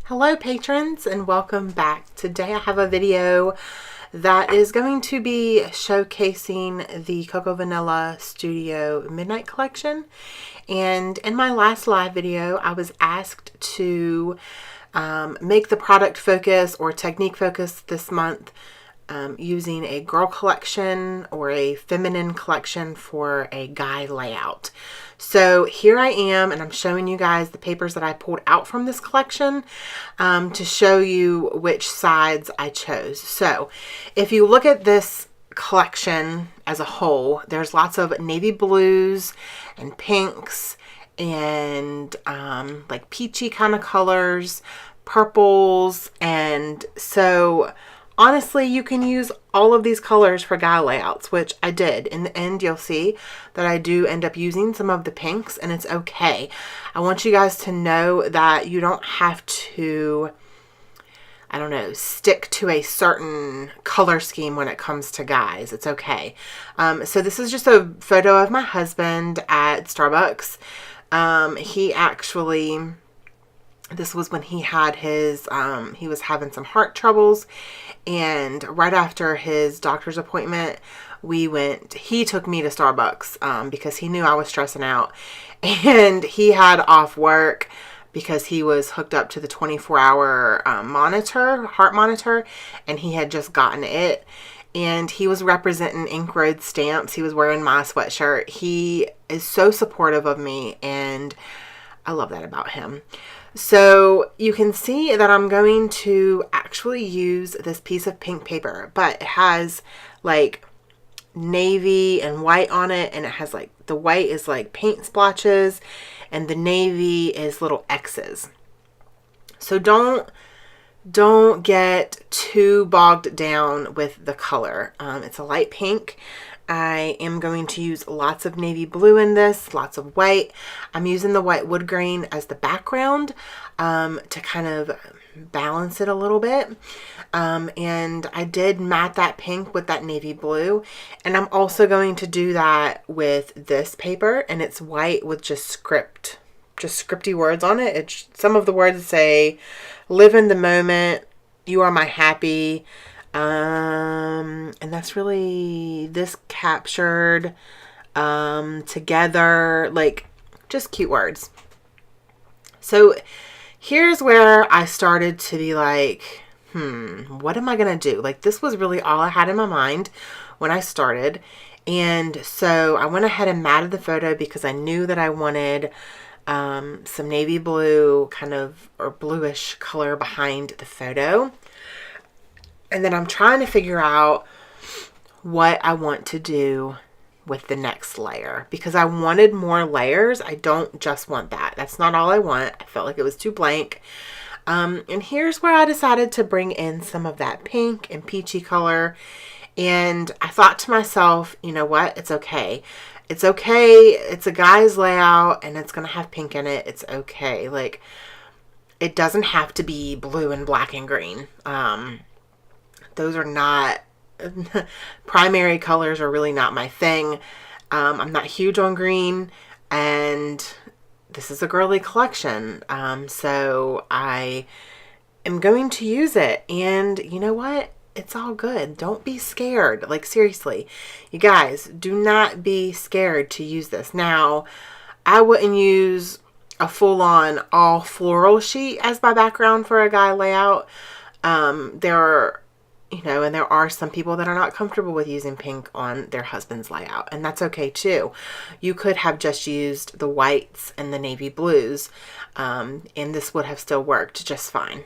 Hello patrons and welcome back. Today I have a video that is going to be showcasing the Cocoa Vanilla Studio Midnight Collection. And in my last live video I was asked to make the product focus or technique focus this month using a girl collection or a feminine collection for a guy layout. So here I am, and I'm showing you guys the papers that I pulled out from this collection to show you which sides I chose. So if you look at this collection as a whole, there's lots of navy blues and pinks and like peachy kind of colors, purples, and so honestly, you can use all of these colors for guy layouts, which I did. In the end, you'll see that I do end up using some of the pinks, and it's okay. I want you guys to know that you don't have to, I don't know, stick to a certain color scheme when it comes to guys. It's okay. So this is just a photo of my husband at Starbucks. He actually... This was when he had his, he was having some heart troubles, and right after his doctor's appointment, he took me to Starbucks because he knew I was stressing out, and he had off work because he was hooked up to the 24-hour heart monitor, and he had just gotten it, and he was representing Ink Road Stamps. He was wearing my sweatshirt. He is so supportive of me, and I love that about him. So you can see that I'm going to actually use this piece of pink paper, but it has like navy and white on it, and it has like, the white is like paint splotches and the navy is little X's. So don't get too bogged down with the color. It's a light pink. I am going to use lots of navy blue in this, lots of white. I'm using the white wood grain as the background to kind of balance it a little bit. And I did matte that pink with that navy blue. And I'm also going to do that with this paper, and it's white with just scripty words on it. Some of the words say, live in the moment, you are my happy. And that's really this captured, together, like just cute words. So here's where I started to be like, what am I going to do? Like, this was really all I had in my mind when I started. And so I went ahead and matted the photo because I knew that I wanted, some navy blue kind of, or bluish color behind the photo. And then I'm trying to figure out what I want to do with the next layer, because I wanted more layers. I don't just want that. That's not all I want. I felt like it was too blank. And here's where I decided to bring in some of that pink and peachy color. And I thought to myself, you know what? It's okay. It's okay. It's a guy's layout and it's going to have pink in it. It's okay. Like, it doesn't have to be blue and black and green. Those are not, primary colors are really not my thing. I'm not huge on green, and this is a girly collection. So I am going to use it, and you know what? It's all good. Don't be scared. Like, seriously, you guys, do not be scared to use this. Now, I wouldn't use a full-on all floral sheet as my background for a guy layout. And there are some people that are not comfortable with using pink on their husband's layout, and that's okay too. You could have just used the whites and the navy blues, and this would have still worked just fine.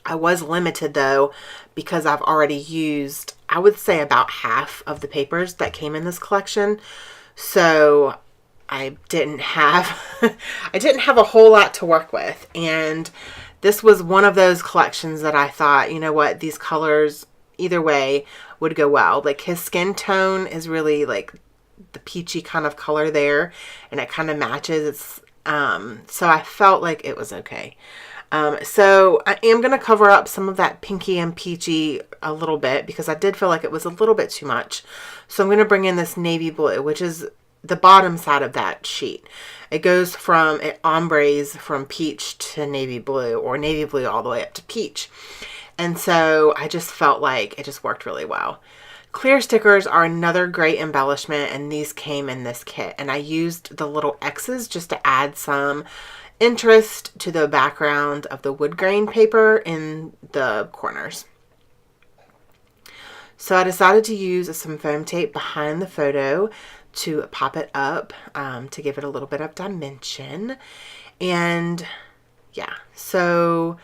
I was limited though, because I've already used, I would say, about half of the papers that came in this collection. So I didn't have, I didn't have a whole lot to work with. And this was one of those collections that I thought, you know what, these colors either way would go well. Like, his skin tone is really like the peachy kind of color there, and it kind of matches. It's so I felt like it was okay. So I am going to cover up some of that pinky and peachy a little bit, because I did feel like it was a little bit too much. So I'm going to bring in this navy blue, which is the bottom side of that sheet. It goes from, it ombres from peach to navy blue, or navy blue all the way up to peach. And so I just felt like it just worked really well. Clear stickers are another great embellishment, and these came in this kit. And I used the little X's just to add some interest to the background of the wood grain paper in the corners. So I decided to use some foam tape behind the photo to pop it up, to give it a little bit of dimension. And yeah, so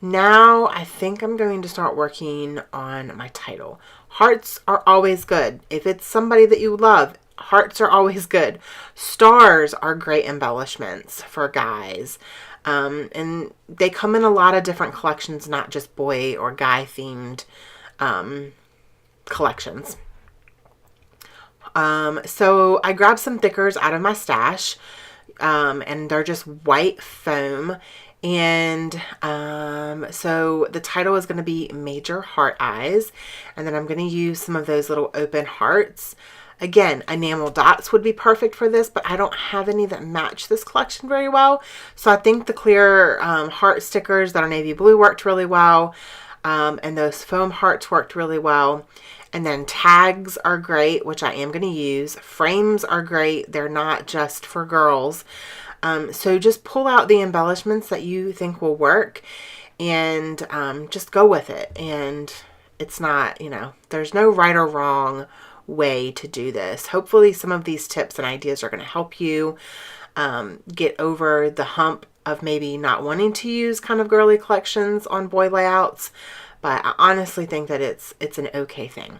now I think I'm going to start working on my title. Hearts are always good. If it's somebody that you love, hearts are always good. Stars are great embellishments for guys. And they come in a lot of different collections, not just boy or guy themed collections. So I grabbed some thickers out of my stash, and they're just white foam. And so the title is going to be Major Heart Eyes. And then I'm going to use some of those little open hearts. Again, enamel dots would be perfect for this, but I don't have any that match this collection very well. So I think the clear heart stickers that are navy blue worked really well. And those foam hearts worked really well. And then tags are great, which I am going to use. Frames are great. They're not just for girls. So just pull out the embellishments that you think will work, and just go with it. And it's not, you know, there's no right or wrong way to do this. Hopefully some of these tips and ideas are going to help you get over the hump of maybe not wanting to use kind of girly collections on boy layouts. But I honestly think that it's an okay thing.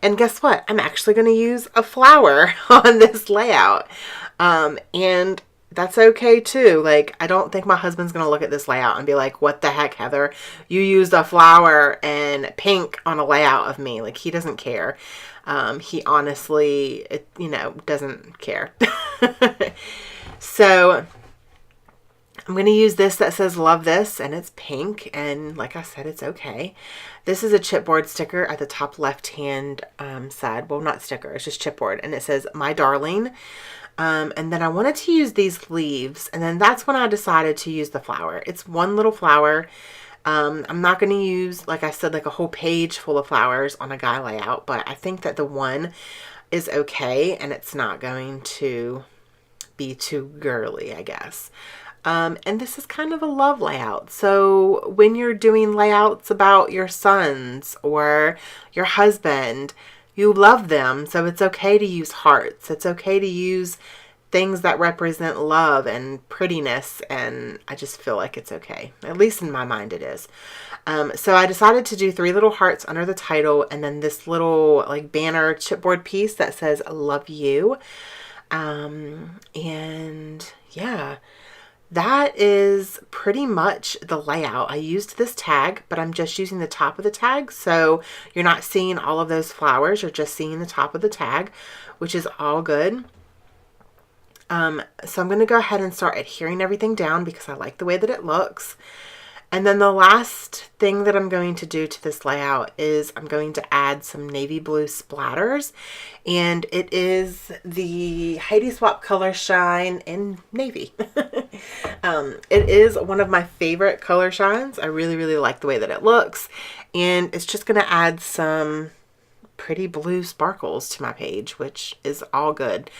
And guess what? I'm actually going to use a flower on this layout. And that's okay too. Like, I don't think my husband's going to look at this layout and be like, what the heck, Heather? You used a flower and pink on a layout of me. Like, he doesn't care. He honestly, you know, doesn't care. So I'm going to use this that says love this, and it's pink, and like I said, it's okay. This is a chipboard sticker at the top left hand side. Well, not sticker, it's just chipboard, and it says my darling. And then I wanted to use these leaves, and then that's when I decided to use the flower. It's one little flower. I'm not going to use, like I said, like a whole page full of flowers on a guy layout, but I think that the one is okay, and it's not going to be too girly, I guess. And this is kind of a love layout. So when you're doing layouts about your sons or your husband, you love them. So it's okay to use hearts. It's okay to use things that represent love and prettiness. And I just feel like it's okay. At least in my mind it is. So I decided to do 3 little hearts under the title, and then this little like banner chipboard piece that says love you. And yeah, that is pretty much the layout. I used this tag, but I'm just using the top of the tag. So you're not seeing all of those flowers. You're just seeing the top of the tag, which is all good. So I'm going to go ahead and start adhering everything down because I like the way that it looks. And then the last thing that I'm going to do to this layout is I'm going to add some navy blue splatters. And it is the Heidi Swap Color Shine in navy. It is one of my favorite color shines. I really, really like the way that it looks. And it's just going to add some pretty blue sparkles to my page, which is all good.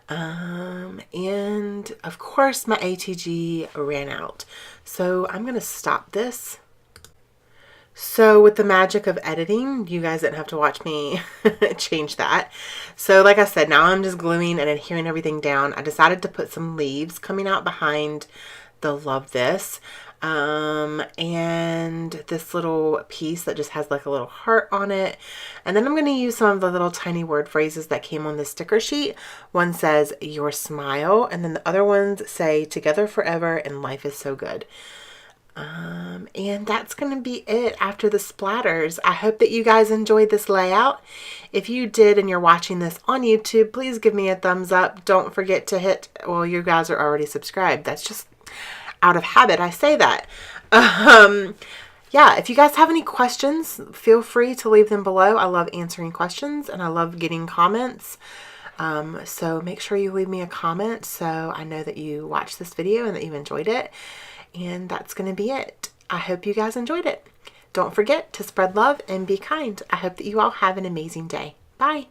And of course my ATG ran out. So I'm going to stop this. So with the magic of editing, you guys didn't have to watch me change that. So like I said, now I'm just gluing and adhering everything down. I decided to put some leaves coming out behind the love this. And this little piece that just has like a little heart on it. And then I'm going to use some of the little tiny word phrases that came on the sticker sheet. One says your smile, and then the other ones say together forever and life is so good. And that's going to be it after the splatters. I hope that you guys enjoyed this layout. If you did and you're watching this on YouTube, please give me a thumbs up. Don't forget to hit, well, you guys are already subscribed. That's just out of habit, I say that. Yeah, if you guys have any questions, feel free to leave them below. I love answering questions and I love getting comments. So make sure you leave me a comment so I know that you watched this video and that you enjoyed it. And that's going to be it. I hope you guys enjoyed it. Don't forget to spread love and be kind. I hope that you all have an amazing day. Bye.